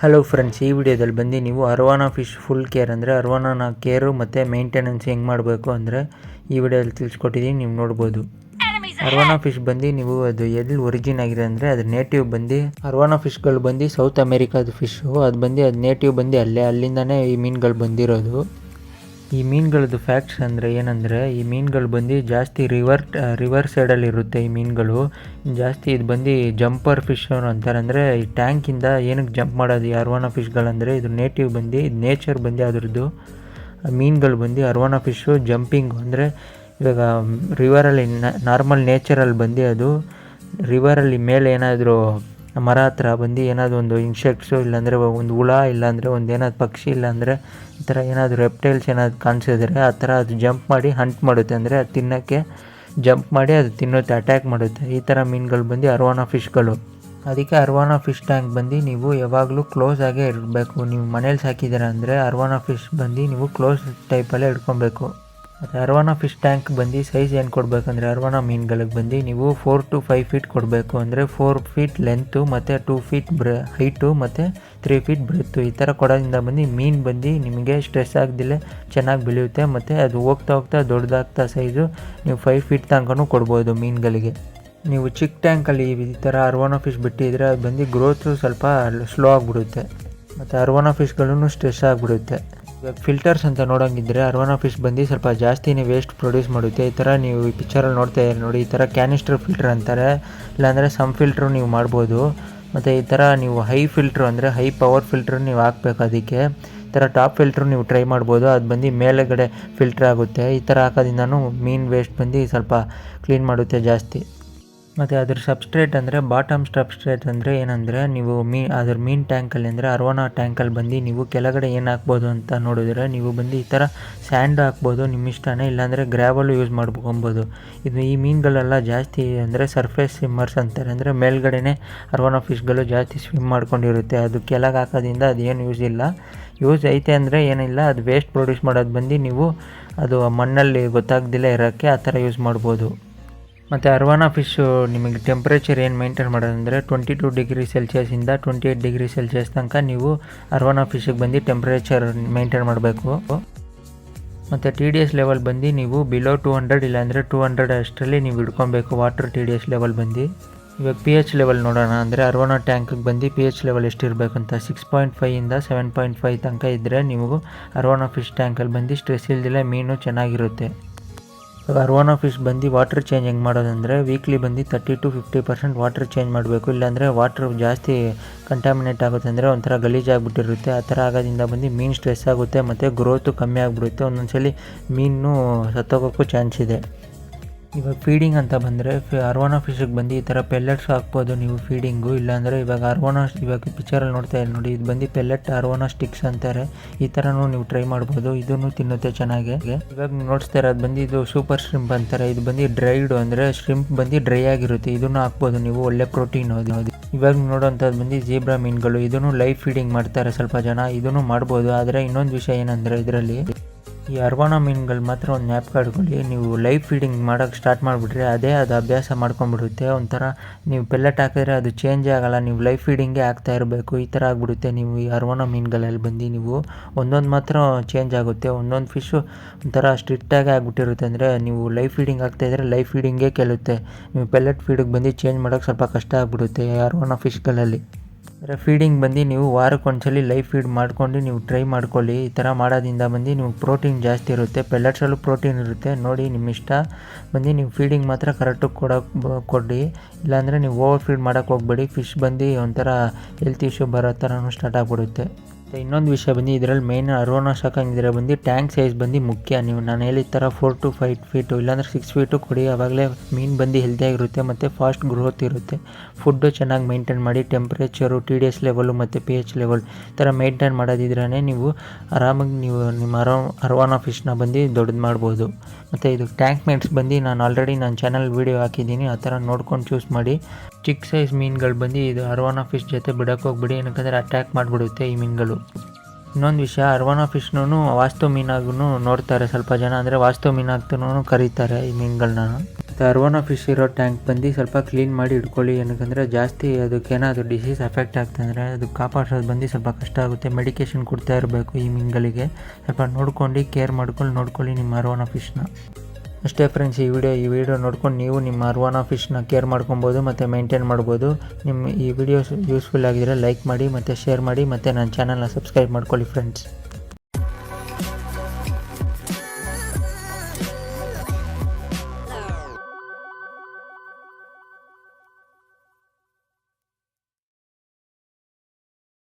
Hello friends, ಈ ವಿಡಿಯೋದಲ್ಲಿ ಬಂದು ನೀವು ಅರ್ವಾನಾ ಫಿಶ್ ಫುಲ್ ಕೇರ್ ಅಂದರೆ ಅರ್ವಾನಾನ ಕೇರು ಮತ್ತು ಮೇಂಟೆನೆನ್ಸ್ ಹೆಂಗೆ ಮಾಡಬೇಕು ಅಂದರೆ ಈ ವಿಡಿಯೋದಲ್ಲಿ ತಿಳಿಸ್ಕೊಟ್ಟಿದ್ದೀನಿ, ನೀವು ನೋಡ್ಬೋದು. ಅರ್ವಾನಾ ಫಿಶ್ ಬಂದು ನೀವು ಅದು ಎಲ್ಲಿ ಒರಿಜಿನ್ ಆಗಿದೆ ಅಂದರೆ ಅದು ನೇಟಿವ್ ಬಂದು ಅರ್ವಾನಾ ಫಿಶ್ಗಳು ಬಂದು ಸೌತ್ ಅಮೇರಿಕಾದ ಫಿಶ್ಶು. ಅದು ನೇಟಿವ್ ಬಂದು ಅಲ್ಲಿಂದನೇ ಈ ಮೀನುಗಳು ಬಂದಿರೋದು. ಈ ಮೀನುಗಳದ್ದು ಫ್ಯಾಕ್ಟ್ಸ್ ಅಂದರೆ ಏನಂದರೆ, ಈ ಮೀನುಗಳು ಬಂದು ಜಾಸ್ತಿ ರಿವರ್ ಸೈಡಲ್ಲಿ ಇರುತ್ತೆ. ಈ ಮೀನುಗಳು ಜಾಸ್ತಿ ಇದು ಬಂದು ಜಂಪರ್ ಫಿಶ್ ಅಂತಾರೆ. ಅಂದರೆ ಈ ಟ್ಯಾಂಕಿಂದ ಏನಕ್ಕೆ ಜಂಪ್ ಮಾಡೋದು ಈ ಅರ್ವಾನಾ ಫಿಶ್ಗಳಂದರೆ, ಇದು ನೇಟಿವ್ ಬಂದು ನೇಚರ್ ಬಂದು ಅದರದ್ದು ಮೀನುಗಳು ಬಂದು ಅರ್ವಾನಾ ಫಿಶ್ಶು ಜಂಪಿಂಗ್ ಅಂದರೆ ಇವಾಗ ರಿವರಲ್ಲಿ ನಾರ್ಮಲ್ ನೇಚರಲ್ಲಿ ಬಂದು ಅದು ರಿವರಲ್ಲಿ ಮೇಲೆ ಏನಾದರೂ ಮರ ಹತ್ರ ಬಂದು ಏನಾದರೂ ಒಂದು ಇನ್ಸೆಕ್ಟ್ಸು ಇಲ್ಲಾಂದರೆ ಒಂದು ಹುಳ ಇಲ್ಲಾಂದರೆ ಒಂದು ಏನಾದ್ರು ಪಕ್ಷಿ ಇಲ್ಲಾಂದರೆ ಈ ಥರ ಏನಾದರೂ ರೆಪ್ಟೈಲ್ಸ್ ಏನಾದ್ರು ಕಾಣಿಸಿದ್ರೆ ಆ ಥರ ಅದು ಜಂಪ್ ಮಾಡಿ ಹಂಟ್ ಮಾಡುತ್ತೆ. ಅಂದರೆ ಅದು ತಿನ್ನೋಕ್ಕೆ ಜಂಪ್ ಮಾಡಿ ಅದು ತಿನ್ನುತ್ತೆ, ಅಟ್ಯಾಕ್ ಮಾಡುತ್ತೆ. ಈ ಥರ ಮೀನುಗಳು ಬಂದು ಅರ್ವಾನಾ ಫಿಶ್ಗಳು. ಅದಕ್ಕೆ ಅರ್ವಾನಾ ಫಿಶ್ ಟ್ಯಾಂಕ್ ಬಂದು ನೀವು ಯಾವಾಗಲೂ ಕ್ಲೋಸ್ ಆಗೇ ಇರಬೇಕು. ನೀವು ಮನೇಲಿ ಸಾಕಿದ್ದೀರ ಅಂದರೆ ಅರ್ವಾನಾ ಫಿಶ್ ಬಂದು ನೀವು ಕ್ಲೋಸ್ ಟೈಪಲ್ಲೇ ಇಟ್ಕೊಬೇಕು. ಮತ್ತು ಅರ್ವಾನಾ ಫಿಶ್ ಟ್ಯಾಂಕ್ ಬಂದು ಸೈಜ್ ಏನು ಕೊಡಬೇಕಂದ್ರೆ, ಅರ್ವಾನಾ ಮೀನುಗಳಿಗೆ ಬಂದು ನೀವು 4 to 5 feet ಕೊಡಬೇಕು. ಅಂದರೆ 4 feet ಲೆಂತು ಮತ್ತು 2 feet ಹೈಟು ಮತ್ತು 3 feet ಬ್ರೆತ್ತು. ಈ ಥರ ಕೊಡೋದ್ರಿಂದ ಬಂದು ಮೀನು ಬಂದು ನಿಮಗೆ ಸ್ಟ್ರೆಸ್ ಆಗದಿಲ್ಲ ಚೆನ್ನಾಗಿ ಬೆಳೆಯುತ್ತೆ. ಮತ್ತು ಅದು ಹೋಗ್ತಾ ದೊಡ್ಡದಾಗ್ತಾ ಸೈಜು ನೀವು 5 feet ತನಕನೂ ಕೊಡ್ಬೋದು ಮೀನುಗಳಿಗೆ. ನೀವು ಚಿಕ್ಕ ಟ್ಯಾಂಕಲ್ಲಿ ಈ ಥರ ಅರ್ವಾನಾ ಫಿಶ್ ಬಿಟ್ಟಿದ್ರೆ ಅದು ಬಂದು ಗ್ರೋತು ಸ್ವಲ್ಪ ಸ್ಲೋ ಆಗಿಬಿಡುತ್ತೆ ಮತ್ತು ಅರ್ವಾನಾ ಫಿಶ್ಗಳೂ ಸ್ಟ್ರೆಸ್ ಆಗಿಬಿಡುತ್ತೆ. ಇವಾಗ ಫಿಲ್ಟರ್ಸ್ ಅಂತ ನೋಡೋಂಗಿದ್ರೆ ಅರ್ವಾನಾ ಫಿಶ್ ಬಂದು ಸ್ವಲ್ಪ ಜಾಸ್ತಿನೇ ವೇಸ್ಟ್ ಪ್ರೊಡ್ಯೂಸ್ ಮಾಡುತ್ತೆ. ಈ ಥರ ನೀವು ಈ ಪಿಕ್ಚರಲ್ಲಿ ನೋಡ್ತಾ ಇದ್ದೀರಿ ನೋಡಿ, ಈ ಥರ ಕ್ಯಾನಿಸ್ಟರ್ ಫಿಲ್ಟರ್ ಅಂತಾರೆ, ಇಲ್ಲಾಂದರೆ ಸಮ್ ಫಿಲ್ಟ್ರು ನೀವು ಮಾಡ್ಬೋದು. ಮತ್ತು ಈ ಥರ ನೀವು ಹೈ ಫಿಲ್ಟ್ರು ಅಂದರೆ ಹೈ ಪವರ್ ಫಿಲ್ಟ್ರ್ ನೀವು ಹಾಕ್ಬೇಕು. ಅದಕ್ಕೆ ಈ ಥರ ಟಾಪ್ ಫಿಲ್ಟ್ರು ನೀವು ಟ್ರೈ ಮಾಡ್ಬೋದು. ಅದು ಬಂದು ಮೇಲೆಗಡೆ ಫಿಲ್ಟ್ರ್ ಆಗುತ್ತೆ. ಈ ಥರ ಹಾಕೋದ್ರಿಂದನೂ ಮೀನು ವೇಸ್ಟ್ ಬಂದು ಸ್ವಲ್ಪ ಕ್ಲೀನ್ ಮಾಡುತ್ತೆ ಜಾಸ್ತಿ. ಮತ್ತು ಅದ್ರ ಸಬ್ಸ್ಟ್ರೇಟ್ ಅಂದರೆ ಬಾಟಮ್ ಸಬ್ಸ್ಟ್ರೇಟ್ ಅಂದರೆ ಏನಂದರೆ, ನೀವು ಅದ್ರ ಮೀನು ಟ್ಯಾಂಕಲ್ಲಿ ಅಂದರೆ ಅರ್ವಾನಾ ಟ್ಯಾಂಕಲ್ಲಿ ಬಂದು ನೀವು ಕೆಳಗಡೆ ಏನು ಹಾಕ್ಬೋದು ಅಂತ ನೋಡಿದ್ರೆ, ನೀವು ಬಂದು ಈ ಥರ ಸ್ಯಾಂಡ್ ಹಾಕ್ಬೋದು ನಿಮ್ಮ ಇಷ್ಟನೇ, ಇಲ್ಲಾಂದರೆ ಗ್ರ್ಯಾವಲು ಯೂಸ್ ಮಾಡ್ಕೊಬೋದು. ಈ ಮೀನುಗಳೆಲ್ಲ ಜಾಸ್ತಿ ಅಂದರೆ ಸರ್ಫೇಸ್ ಸ್ವಿಮ್ಮರ್ಸ್ ಅಂತಾರೆ. ಅಂದರೆ ಮೇಲ್ಗಡೆನೇ ಅರ್ವಾನಾ ಫಿಶ್ಗಳು ಜಾಸ್ತಿ ಸ್ವಿಮ್ ಮಾಡ್ಕೊಂಡಿರುತ್ತೆ. ಅದು ಕೆಳಗೆ ಹಾಕೋದ್ರಿಂದ ಅದೇನು ಯೂಸ್ ಐತೆ ಅಂದರೆ ಏನಿಲ್ಲ, ಅದು ವೇಸ್ಟ್ ಪ್ರೊಡ್ಯೂಸ್ ಮಾಡೋದು ಬಂದು ನೀವು ಅದು ಮಣ್ಣಲ್ಲಿ ಗೊತ್ತಾಗ್ದಿಲ್ಲ ಇರೋಕ್ಕೆ ಆ ಥರ ಯೂಸ್ ಮಾಡ್ಬೋದು. ಮತ್ತು ಅರ್ವಾನಾ ಫಿಶ್ಶು ನಿಮಗೆ ಟೆಂಪ್ರೇಚರ್ ಏನು ಮೇಂಟೈನ್ ಮಾಡೋದಂದರೆ 22 degree Celsius 28 degree Celsius ತನಕ ನೀವು ಅರ್ವಾನಾ ಫಿಶ್ಶಿಗೆ ಬಂದು ಟೆಂಪ್ರೇಚರ್ ಮೇಂಟೈನ್ ಮಾಡಬೇಕು. ಮತ್ತು TDS ಲೆವೆಲ್ ಬಂದು ನೀವು ಬಿಲೋ 200 ಇಲ್ಲಾಂದರೆ 200 ಅಷ್ಟರಲ್ಲಿ ನೀವು ಇಟ್ಕೊಬೇಕು ವಾಟರ್ TDS ಲೆವೆಲ್ ಬಂದು. ಇವಾಗ pH ಲೆವೆಲ್ ನೋಡೋಣ. ಅಂದರೆ ಅರ್ವಾನಾ ಟ್ಯಾಂಕಿಗೆ ಬಂದು pH ಲೆವೆಲ್ ಎಷ್ಟಿರಬೇಕಂತ 6.5 to 7.5 ತನಕ ಇದ್ದರೆ ನೀವು ಅರ್ವಾನಾ ಫಿಶ್ ಟ್ಯಾಂಕಲ್ಲಿ ಬಂದು ಸ್ಟ್ರೆಸ್ ಇಲ್ದಿಲ್ಲ ಮೀನು ಚೆನ್ನಾಗಿರುತ್ತೆ. ಇವಾಗ ಅರ್ವಾನಾ ಫಿಶ್ ಬಂದು ವಾಟರ್ ಚೇಂಜ್ ಹೆಂಗೆ ಮಾಡೋದಂದರೆ, ವೀಕ್ಲಿ ಬಂದು 30 to 50% ವಾಟರ್ ಚೇಂಜ್ ಮಾಡಬೇಕು. ಇಲ್ಲಾಂದರೆ ವಾಟ್ರ್ ಜಾಸ್ತಿ ಕಂಟಾಮಿನೇಟ್ ಆಗುತ್ತೆ, ಅಂದರೆ ಒಂಥರ ಗಲೀಜಾಗಿಬಿಟ್ಟಿರುತ್ತೆ. ಆ ಥರ ಆಗೋದ್ರಿಂದ ಬಂದು ಮೀನು ಸ್ಟ್ರೆಸ್ ಆಗುತ್ತೆ ಮತ್ತು ಗ್ರೋತು ಕಮ್ಮಿ ಆಗಿಬಿಡುತ್ತೆ. ಒಂದೊಂದ್ಸಲಿ ಮೀನು ಸತ್ತೋಗೋಕ್ಕೂ ಚಾನ್ಸ್ ಇದೆ. ಇವಾಗ ಫೀಡಿಂಗ್ ಅಂತ ಬಂದರೆ ಅರ್ವಾನಾ ಫಿಶ್ಗೆ ಬಂದು ಈ ಥರ ಪೆಲ್ಲೆಟ್ಸ್ ಹಾಕ್ಬೋದು ನೀವು ಫೀಡಿಂಗು. ಇಲ್ಲಾಂದರೆ ಇವಾಗ ಪಿಕ್ಚರಲ್ಲಿ ನೋಡ್ತಾ ಇದ್ದೀರಿ ನೋಡಿ, ಇದು ಬಂದು ಪೆಲ್ಲೆಟ್ ಅರ್ವಾನಾ ಸ್ಟಿಕ್ಸ್ ಅಂತಾರೆ. ಈ ಥರನೂ ನೀವು ಟ್ರೈ ಮಾಡ್ಬೋದು, ಇದನ್ನು ತಿನ್ನುತ್ತೆ ಚೆನ್ನಾಗಿ. ಇವಾಗ ನೀವು ನೋಡ್ತಾ ಇರೋದು ಬಂದು ಇದು ಸೂಪರ್ ಶ್ರಿಂಪ್ ಅಂತಾರೆ. ಇದು ಬಂದು ಡ್ರೈಡು ಅಂದರೆ ಶ್ರಿಂಪ್ ಬಂದು ಡ್ರೈ ಆಗಿರುತ್ತೆ. ಇದನ್ನು ಹಾಕ್ಬೋದು ನೀವು, ಒಳ್ಳೆ ಪ್ರೋಟೀನ್ ಅದು. ಇವಾಗ ನೋಡೋಂಥದ್ದು ಬಂದು ಜೀಬ್ರಾ ಮೀನುಗಳು, ಇದನ್ನು ಲೈವ್ ಫೀಡಿಂಗ್ ಮಾಡ್ತಾರೆ ಸ್ವಲ್ಪ ಜನ, ಇದನ್ನು ಮಾಡ್ಬೋದು. ಆದರೆ ಇನ್ನೊಂದು ವಿಷಯ ಏನಂದರೆ, ಇದರಲ್ಲಿ ಈ ಅರ್ವಾನಾ ಮೀನುಗಳು ಮಾತ್ರ ಒಂದು ಜ್ಞಾಪಕ ಇಟ್ಕೊಳ್ಳಿ, ನೀವು ಲೈವ್ ಫೀಡಿಂಗ್ ಮಾಡೋಕ್ಕೆ ಸ್ಟಾರ್ಟ್ ಮಾಡಿಬಿಟ್ರೆ ಅದು ಅಭ್ಯಾಸ ಮಾಡ್ಕೊಂಡ್ಬಿಡುತ್ತೆ. ಒಂಥರ ನೀವು ಪೆಲ್ಲೆಟ್ ಹಾಕಿದ್ರೆ ಅದು ಚೇಂಜೇ ಆಗೋಲ್ಲ, ನೀವು ಲೈವ್ ಫೀಡಿಂಗೇ ಆಗ್ತಾ ಇರಬೇಕು. ಈ ಥರ ಆಗಿಬಿಡುತ್ತೆ. ನೀವು ಈ ಅರ್ವಾನಾ ಮೀನುಗಳಲ್ಲಿ ಬಂದು ನೀವು ಒಂದೊಂದು ಮಾತ್ರ ಚೇಂಜ್ ಆಗುತ್ತೆ. ಒಂದೊಂದು ಫಿಶ್ಶು ಒಂಥರ ಸ್ಟ್ರಿಕ್ಟಾಗಿ ಆಗಿಬಿಟ್ಟಿರುತ್ತೆ. ಅಂದರೆ ನೀವು ಲೈವ್ ಫೀಡಿಂಗ್ ಆಗ್ತಾಯಿದ್ರೆ ಲೈವ್ ಫೀಡಿಂಗೇ ಕೇಳುತ್ತೆ. ನೀವು ಪೆಲ್ಲೆಟ್ ಫೀಡಿಗೆ ಬಂದು ಚೇಂಜ್ ಮಾಡೋಕ್ಕೆ ಸ್ವಲ್ಪ ಕಷ್ಟ ಆಗಿಬಿಡುತ್ತೆ ಈ ಅರ್ವಾನಾ ಫಿಶ್ಗಳಲ್ಲಿ. ಅಂದರೆ ಫೀಡಿಂಗ್ ಬಂದು ನೀವು ವಾರಕ್ಕೊಂದ್ಸಲಿ ಲೈವ್ ಫೀಡ್ ಮಾಡ್ಕೊಂಡು ನೀವು ಟ್ರೈ ಮಾಡ್ಕೊಳ್ಳಿ. ಈ ಥರ ಮಾಡೋದ್ರಿಂದ ಬಂದು ನಿಮ್ಗೆ ಪ್ರೋಟೀನ್ ಜಾಸ್ತಿ ಇರುತ್ತೆ, ಪೆಲ್ಲೆಟ್ಸಲ್ಲೂ ಪ್ರೋಟೀನ್ ಇರುತ್ತೆ. ನೋಡಿ ನಿಮ್ಮ ಇಷ್ಟ ಬಂದು ನೀವು ಫೀಡಿಂಗ್ ಮಾತ್ರ ಕರೆಕ್ಟಾಗಿ ಕೊಡಿ. ಇಲ್ಲಾಂದರೆ ನೀವು ಓವರ್ ಫೀಡ್ ಮಾಡೋಕ್ಕೆ ಹೋಗ್ಬೇಡಿ. ಫಿಶ್ ಬಂದು ಒಂಥರ ಹೆಲ್ತ್ ಇಶ್ಯೂ ಬರೋ ಥರನೂ ಸ್ಟಾರ್ಟ್ ಆಗಿಬಿಡುತ್ತೆ. ಮತ್ತು ಇನ್ನೊಂದು ವಿಷಯ ಬಂದು ಇದರಲ್ಲಿ ಮೇನ್ ಅರ್ವಾನಾ ಸಾಕಂಗಿದ್ರೆ ಬಂದು ಟ್ಯಾಂಕ್ ಸೈಜ್ ಬಂದು ಮುಖ್ಯ. ನಾನು ಹೇಳಿದ ಥರ 4 to 5 feet ಇಲ್ಲಾಂದರೆ 6 feet ಕೊಡಿ. ಆವಾಗಲೇ ಮೀನು ಬಂದು ಹೆಲ್ತಿಯಾಗಿರುತ್ತೆ ಮತ್ತು ಫಾಸ್ಟ್ ಗ್ರೋತ್ ಇರುತ್ತೆ. ಫುಡ್ಡು ಚೆನ್ನಾಗಿ ಮೇಂಟೈನ್ ಮಾಡಿ, ಟೆಂಪ್ರೇಚರು, TDS ಲೆವೆಲು ಮತ್ತು pH ಲೆವೆಲ್ ಈ ಥರ ಮೇಂಟೈನ್ ಮಾಡೋದಿದ್ರೇ ನೀವು ಆರಾಮಾಗಿ ನಿಮ್ಮ ಅರ್ವಾನಾ ಫಿಶ್ನ ಬಂದು ದೊಡ್ಡದು ಮಾಡ್ಬೋದು. ಮತ್ತು ಇದು ಟ್ಯಾಂಕ್ ಮೇಟ್ಸ್ ಬಂದು ನಾನು ಆಲ್ರೆಡಿ ನನ್ನ ಚಾನಲ್ ವೀಡಿಯೋ ಹಾಕಿದ್ದೀನಿ, ಆ ಥರ ನೋಡ್ಕೊಂಡು ಚೂಸ್ ಮಾಡಿ. ಚಿಕ್ಕ ಸೈಜ್ ಮೀನುಗಳು ಬಂದು ಇದು ಅರ್ವಾನಾ ಫಿಶ್ ಜೊತೆ ಬಿಡೋಕ್ಕೆ ಹೋಗ್ಬಿಡಿ, ಏನಕ್ಕಂದರೆ ಅಟ್ಯಾಕ್ ಮಾಡಿಬಿಡುತ್ತೆ ಈ ಮೀನುಗಳು. ಇನ್ನೊಂದು ವಿಷಯ, ಅರ್ವಾನಾ ಫಿಶ್ನೂ ವಾಸ್ತು ಮೀನಾಗೂ ನೋಡ್ತಾರೆ ಸ್ವಲ್ಪ ಜನ, ಅಂದರೆ ವಾಸ್ತು ಮೀನಾಗ್ತೂ ಕರೀತಾರೆ ಈ ಮೀನುಗಳನ್ನ. ಅರ್ವಾನಾ ಫಿಶ್ ಇರೋ ಟ್ಯಾಂಕ್ ಬಂದು ಸ್ವಲ್ಪ ಕ್ಲೀನ್ ಮಾಡಿ ಇಟ್ಕೊಳ್ಳಿ. ಏನಕ್ಕಂದರೆ ಜಾಸ್ತಿ ಅದಕ್ಕೇನಾದರೂ ಡಿಸೀಸ್ ಎಫೆಕ್ಟ್ ಆಗ್ತಂದರೆ ಅದು ಕಾಪಾಡೋದು ಬಂದು ಸ್ವಲ್ಪ ಕಷ್ಟ ಆಗುತ್ತೆ. ಮೆಡಿಕೇಷನ್ ಕೊಡ್ತಾ ಇರಬೇಕು ಈ ಮೀನುಗಳಿಗೆ. ಸ್ವಲ್ಪ ನೋಡ್ಕೊಂಡು ಕೇರ್ ನೋಡ್ಕೊಳ್ಳಿ ನಿಮ್ಮ ಅರ್ವಾನಾ ಫಿಶ್ನ. ಅಷ್ಟೇ ಫ್ರೆಂಡ್ಸ್, ಈ ವಿಡಿಯೋ ನೋಡ್ಕೊಂಡು ನೀವು ನಿಮ್ಮ ಅರ್ವಾನಾ ಫಿಶ್ನ ಕೇರ್ ಮಾಡ್ಕೊಬೋದು ಮತ್ತು ಮೇಂಟೈನ್ ಮಾಡ್ಬೋದು. ನಿಮ್ಮ ಈ ವಿಡಿಯೋಸ್ ಯೂಸ್ಫುಲ್ ಆಗಿದ್ರೆ ಲೈಕ್ ಮಾಡಿ ಮತ್ತು ಶೇರ್ ಮಾಡಿ ಮತ್ತು ನನ್ನ ಚಾನಲ್ನ ಸಬ್ಸ್ಕ್ರೈಬ್ ಮಾಡ್ಕೊಳ್ಳಿ ಫ್ರೆಂಡ್ಸ್.